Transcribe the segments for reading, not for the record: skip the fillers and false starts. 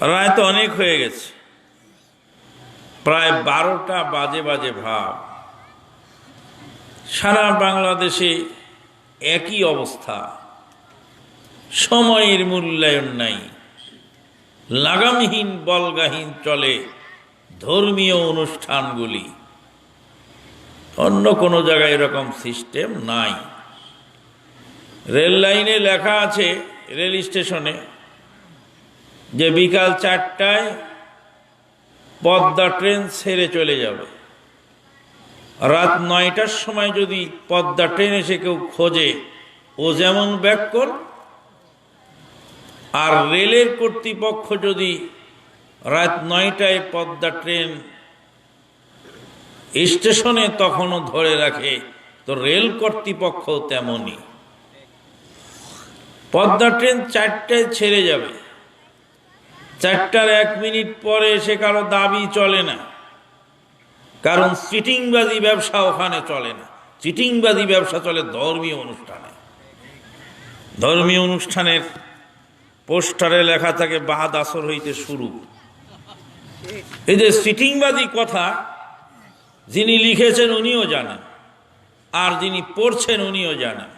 রায় তো অনেক হয়ে গেছে, প্রায় 12টা বাজে বাজে ভাব। সারা বাংলাদেশে একই অবস্থা, সময়ের মূল্যায়ন নাই, লাগামহীন বলগাহীন চলে ধর্মীয় অনুষ্ঠানগুলি। অন্য কোনো জায়গায় এরকম সিস্টেম নাই। রেল লাইনে লেখা আছে, রেল স্টেশনে, যে বিকাল 4টায় পদ্মা ট্রেন ছেড়ে চলে যাবে। রাত 9টার সময় যদি পদ্মা ট্রেন এসে কেউ খোঁজে, ও যেমন ব্যাক কর। আর রেলের কর্তৃপক্ষ যদি রাত 9টায় পদ্মা ট্রেন স্টেশনে তখনও ধরে রাখে, তো রেল কর্তৃপক্ষ তেমনই। পদ্মা ট্রেন 4টায় ছেড়ে যাবে, 4টার 1 মিনিট পরে এসে কারো দাবি চলে না, কারণ চিটিংবাজি ব্যবসা ওখানে চলে না। চিটিংবাজি ব্যবসা চলে ধর্মীয় অনুষ্ঠানে। ধর্মীয় অনুষ্ঠানের পোস্টারে লেখা থাকে বাদ আসর হইতে শুরু। এই যে চিটিংবাজি কথা যিনি লিখেছেন উনিও জানেন, আর যিনি পড়ছেন উনিও জানেন।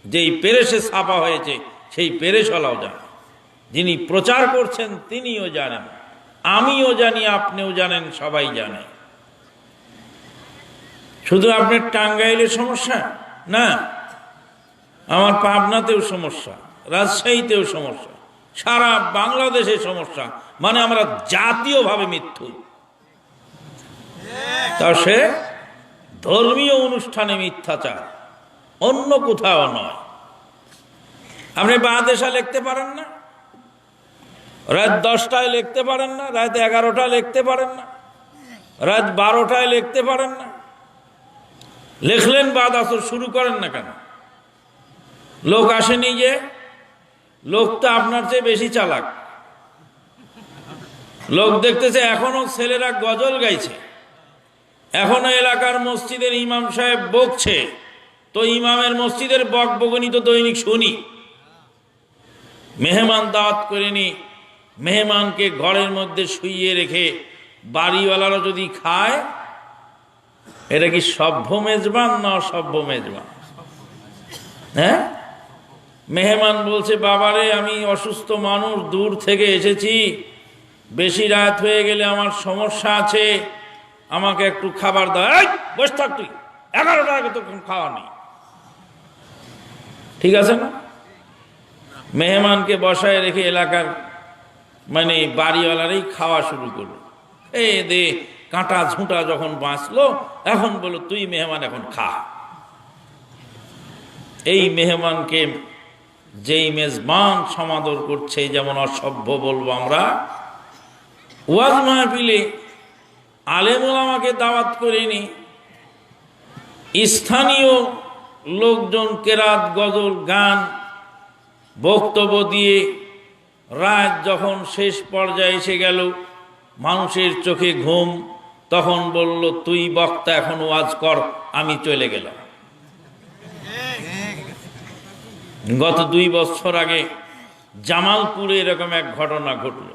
যেই পেরেশে ছাপা হয়েছে সেই পেরেশওয়ালাও জানেন, যিনি প্রচার করছেন তিনিও জানেন, আমিও জানি, আপনিও জানেন, সবাই জানে। শুধু আপনার টাঙ্গাইলের সমস্যা না, আমার পাবনাতেও সমস্যা, রাজশাহীতেও সমস্যা, সারা বাংলাদেশে সমস্যা। মানে আমরা জাতীয়ভাবে মিথ্যু। তা সে ধর্মীয় অনুষ্ঠানে মিথ্যাচার, অন্য কোথাও নয়। আপনি বাদেশা লিখতে পারেন না, রাত 10টায় লিখতে পারেন না, রাত 11টায় লিখতে পারেন না, রাত 12টায় লিখতে পারেন না। লিখলেন বাদ আসর শুরু করেন না কেন? লোক আসেনি যে? লোক তো আপনার চেয়ে বেশি চালাক। লোক দেখতেছে এখনো ছেলেরা গজল গাইছে, এখনো এলাকার মসজিদের ইমাম সাহেব বকছে, তো ইমামের মসজিদের বকবকনি তো দৈনিক শুনি। মেহমান দাওয়াত করেনি, মেহমানকে ঘরের মধ্যে শুইয়ে রেখে বাড়িওয়ালারা যদি খায়, এটা কি সভ্য মেজবান না অসভ্য মেজবান? হ্যাঁ, মেহমান বলছে বাবারে আমি অসুস্থ মানুষ, দূর থেকে এসেছি, বেশি রাত হয়ে গেলে আমার সমস্যা আছে, আমাকে একটু খাবার দাও। বস থাক তুই, 11টার আগে তো খাওয়া নেই, ঠিক আছে না? মেহমানকে বসায় রেখে এলাকার মানে বাড়িওয়ালারই খাওয়া শুরু করলো। দে কাঁটা ঝুঁটা যখন বাঁচলো, এখন বলো তুই মেহমান এখন খা। এই মেহমানকে যেই মেজবান সমাদর করছে, যেমন অসভ্য বলবো আমরা। ওয়াজ মাহফিলে আলেম ওলামাকে দাওয়াত করেনি, স্থানীয় লোকজন কেরাত, গজল, গান, বক্তব্য দিয়ে রাত যখন শেষ পর্যায়ে এসে গেল, মানুষের চোখে ঘুম, তখন বলল তুই বক্তা এখন ওয়াজ কর, আমি চলে গেলাম। গত 2 বছর আগে জামালপুরে এরকম এক ঘটনা ঘটল।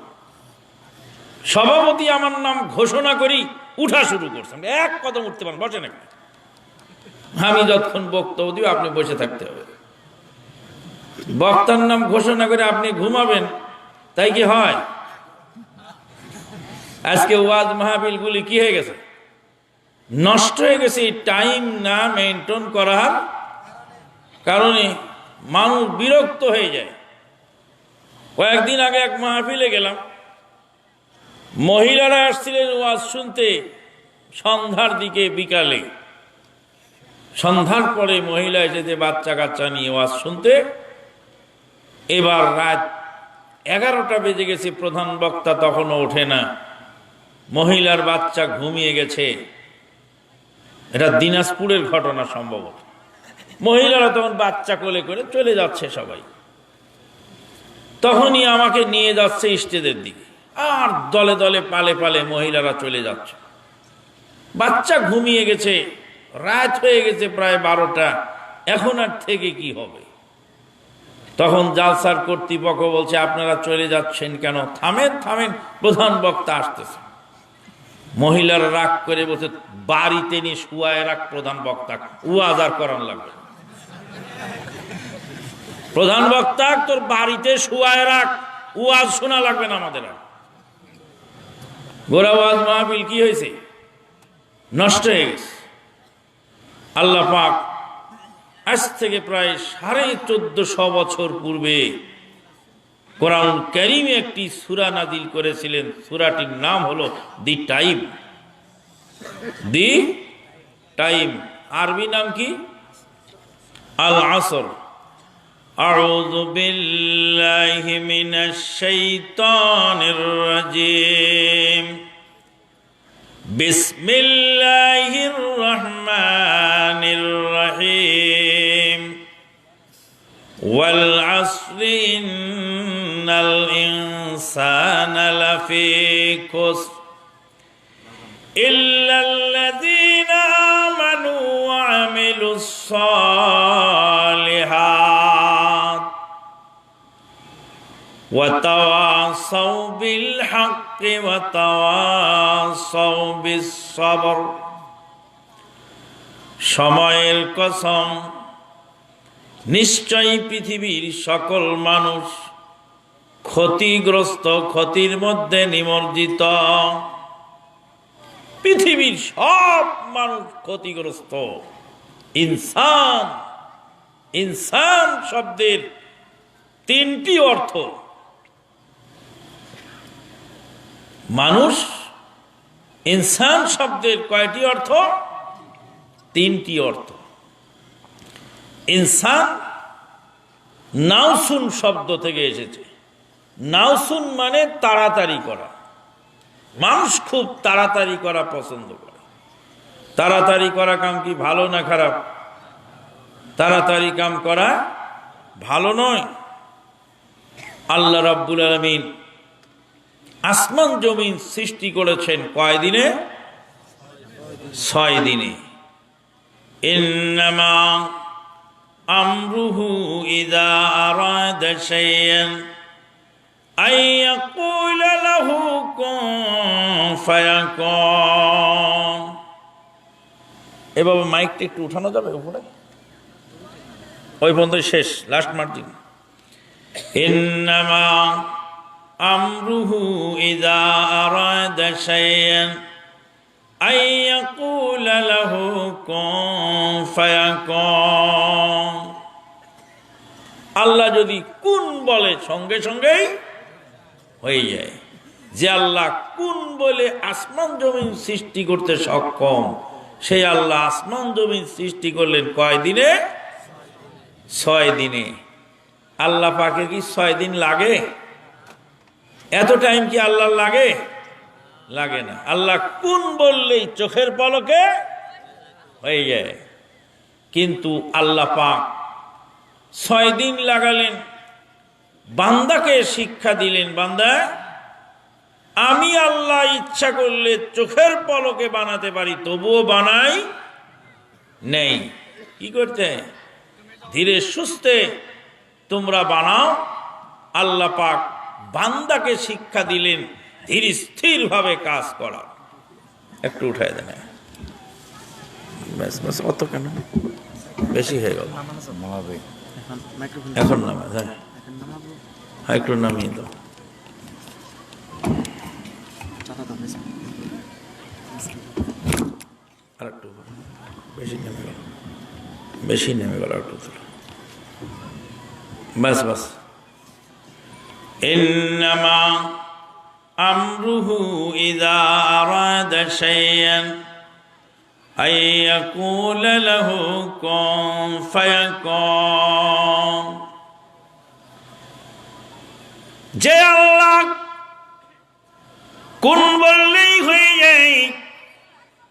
সভাপতি আমার নাম ঘোষণা করি উঠা শুরু করছেন, এক কদম উঠতে পারেন, বসে নাকি? আমি যতক্ষণ বক্তব্য দিব আপনি বসে থাকতে হবে। বক্তার নাম ঘোষণা করে আপনি ঘুমাবেন, তাই কি হয়? আজকে ওয়াজ মাহফিলগুলি কি হয়ে গেছে? নষ্ট হয়ে গেছে। টাইম না মেনটেন করার কারণে মানুষ বিরক্ত হয়ে যায়। কয়েকদিন আগে এক মাহফিলে গেলাম, মহিলারা আসছিলেন ওয়াজ শুনতে সন্ধ্যার দিকে, বিকালে। সন্ধ্যার পরে মহিলা এসেছে বাচ্চা কাচ্চা নিয়ে ওয়াজ শুনতে। এবার রাত 11টা বেজে গেছে, প্রধান বক্তা তখনও ওঠে না, মহিলার বাচ্চা ঘুমিয়ে গেছে। এটা দিনাজপুরের ঘটনা সম্ভবত। মহিলারা তখন বাচ্চা কোলে করে চলে যাচ্ছে সবাই, তখনই আমাকে নিয়ে যাচ্ছে স্টেজের দিকে, আর দলে দলে পালে পালে মহিলারা চলে যাচ্ছে। বাচ্চা ঘুমিয়ে গেছে, রাত হয়ে গেছে প্রায় 12টা, এখন আর থেকে কি হবে? তখন জালসার কর্তৃপক্ষ বলছে, আপনারা চলে যাচ্ছেন কেন? থামেন থামেন, প্রধান বক্তা আসতেছে। মহিলারা রাগ করে বলছে, বাড়িতে নিয়ে শুয়ায় রাখ প্রধান বক্তা, ওয়াজ আর করান লাগবে। প্রধান বক্তা তোর বাড়িতে শুয়ায় রাখ, ওয়াজ শোনা লাগবে না আমাদের। গোরা ওয়াজ মাহফিল কি হয়েছে? নষ্ট হয়ে গেছে। আল্লাহ পাক আজ থেকে প্রায় 1450 বছর পূর্বে কোরআন কারীমে একটি সূরা নাযিল করেছিলেন। সূরাটির নাম হলো দি টাইম। দি টাইম আরবি নাম কি? আল আসর। আউযু বিল্লাহি মিনাশ শাইতানির রাজিম। বিসমিল্লাহির রহমানির রহিম। ওয়াল আসরি ইন্নাল ইনসানা লাফি খুসর ইল্লাল্লাযীনা আমানু ওয়া আমিলুস সালিহাত ওয়া তাওয়াসাউ বিল হাক্কি ওয়া তাওয়াসাউ বিস সবর। সময়ের কসম, নিশ্চয়ই পৃথিবীর সকল মানুষ ক্ষতিগ্রস্ত, ক্ষতির মধ্যে নিমজ্জিত। পৃথিবীর সব মানুষ ক্ষতিগ্রস্ত। ইনসান, ইনসান শব্দের 3টি অর্থ। মানুষ, ইনসান শব্দের কয়টি অর্থ? 3টি অর্থ। ইনসান নাউসুন শব্দ থেকে এসেছে। নাউসুন মানে তাড়াতাড়ি করা। মানুষ খুব তাড়াতাড়ি করা পছন্দ করে। তাড়াতাড়ি করা কাম কি ভালো না খারাপ? তাড়াতাড়ি কাম করা ভালো নয়। আল্লাহ রাব্বুল আলামিন আসমান জমিন সৃষ্টি করেছেন কয় দিনে? 6 দিনে। ইন্নামা আমরুহু ইযা আরাদা শাইআন আইয়াকুলা লাহু কুন ফায়াকুন। এভাবে মাইকটা একটু উঠানো যাবে উপরে? ওই পর্যন্ত শেষ, লাস্ট মার্জিন। ইন্নামা আমরুহু ইযা আরাদা শাইআন আইয়াকুলা লাহু কুন ফায়াকুন। আল্লাহ যদি কুন বলে সঙ্গে সঙ্গেই হয়ে যায়। যে আল্লাহ কুন বলে আসমান জমিন সৃষ্টি করতে সক্ষম, সেই আল্লাহ আসমান জমিন সৃষ্টি করলেন কয় দিনে? 6 দিনে। আল্লাহ পাকের কি 6 দিন লাগে? এত টাইম কি আল্লাহ লাগে? লাগে না। আল্লাহ কুন বললেই চোখের পলকে হয়ে যায়। কিন্তু আল্লাহ পাক 6 দিন লাগালেন, বান্দাকে শিক্ষা দিলেন, বান্দা আমি আল্লাহ ইচ্ছা করলে চোখের পলকে বানাতে পারি, তবুও বানাই নেই। কি করতে? ধীরে সুস্থে তোমরা বানাও। আল্লাহ পাক বান্দাকে শিক্ষা দিলেন ধীর স্থির ভাবে কাজ করা। একটু উঠায় দেন। অত কেন বেশি হয়ে গেল? এখন নামাজ, হ্যাঁ একটু নামিয়ে দাও। আর একটু বেশি নেমে গেল, বেশি নেমে গেল, একটু তুলো। বাস বাস। ইন্নামা আমরুহু ইযা আরাদা শাইআন আইয়াকুলা লাহু কুন ফায়াকুন। যে আল্লাহ কুন বললেই হয়ে যায়,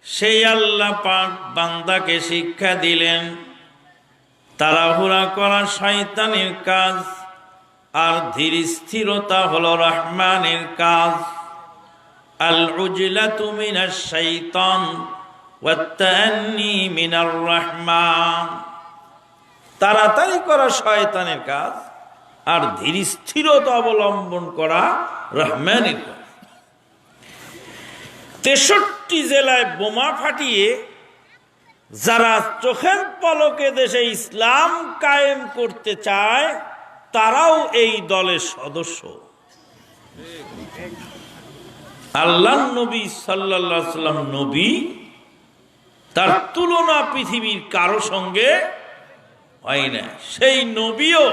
সেই আল্লাহ পাক বান্দাকে শিক্ষা দিলেন তাড়াহুড়া করা শয়তানের কাজ, আর ধীর স্থিরতা হলো রহমানের কাজ। আল উজলাতু মিনাশ শাইতান ওয়াত তাআন্নি মিনার রহমান। তাড়াতাড়ি করা শয়তানের কাজ, আর ধীর স্থিরতা অবলম্বন করা রহমানের কাজ। 63 জেলায় বোমা ফাটিয়ে যারা চোখের পলকে দেশে ইসলাম কায়েম করতে চায় তারাও এই দলের সদস্য। আল্লাহর নবী সাল্লাল্লাহু আলাইহি সাল্লাম নবী, তার তুলনা পৃথিবীর কারো সঙ্গে হয় না। সেই নবীও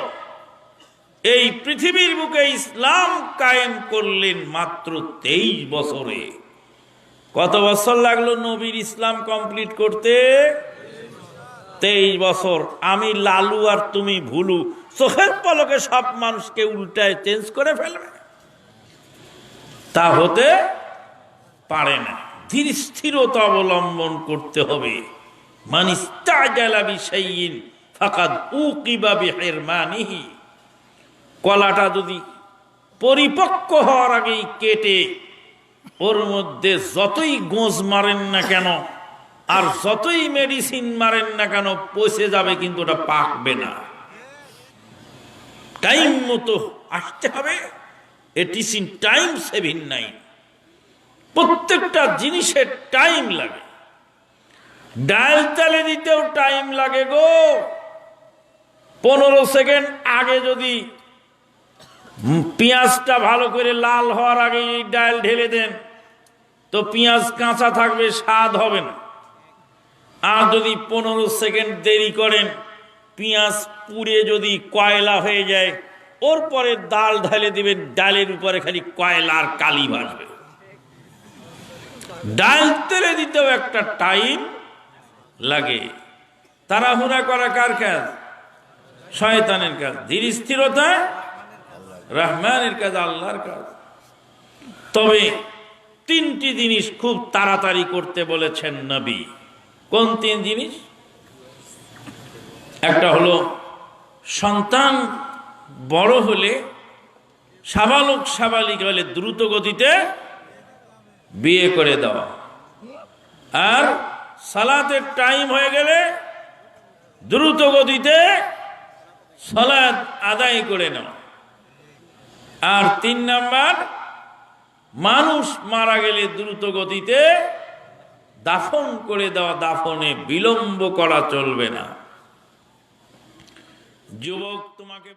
এই পৃথিবীর বুকে ইসলাম কায়েম করলেন মাত্র 23 বছরে। কত বছর লাগলো নবীর ইসলাম কমপ্লিট করতে? 23 বছর। আমি লালু আর তুমি ভুলু চোখের পলকে সব মানুষকে উল্টায় চেঞ্জ করে ফেলবে, তা হতে পারে না। ধীর স্থিরতা অবলম্বন করতে হবে। মান ইস্তাজালা বিশাইইন ফাকাদ উকিবা বিহিরমানিহি। কলাটা যদি পরিপক্ক হওয়ার আগেই কেটে ওর মধ্যে যতই গোঁজ মারেন না কেন আর যতই মেডিসিন মারেন না কেন পচে যাবে, কিন্তু ওটা পাকবে না। টাইম মতো আসতে হবে। It is in time saving নাই। প্রত্যেকটা জিনিসের টাইম লাগে। ডাল চালে দিতেও টাইম লাগে গো। 15 সেকেন্ড আগে যদি পেঁয়াজটা ভালো করে লাল হওয়ার আগে এই ডাল ঢেলে দেন তো পেঁয়াজ কাঁচা থাকবে, স্বাদ হবে না। আর যদি 15 সেকেন্ড দেরি করেন, পেঁয়াজ পুড়ে যদি কয়লা হয়ে যায়, ওর পরে ডাল ঢেলে দিবেন, ডালের উপরে খালি কয়লার কালি ভাসবে। ডাল তেলে দিতেও একটা টাইম লাগে। তাড়াহুড়া করা কার কাজ? শয়তানের কাজ। ধীর স্থিরতা রহমানের কাজ, আল্লাহর কাজ। তবে 3টি জিনিস খুব তাড়াতাড়ি করতে বলেছেন নবী। কোন 3 জিনিস? একটা হলো সন্তান বড় হলে, সাবালক সাবালিক হলে দ্রুত গতিতে বিয়ে করে দেওয়া, আর সালাতের টাইম হয়ে গেলে দ্রুত গতিতে সালাত আদায় করে নেওয়া। আর 3 নাম্বার, মানুষ মারা গেলে দ্রুত গতিতে দাফন করে দেওয়া। দাফনে বিলম্ব করা চলবে না। যুবক, তোমাকে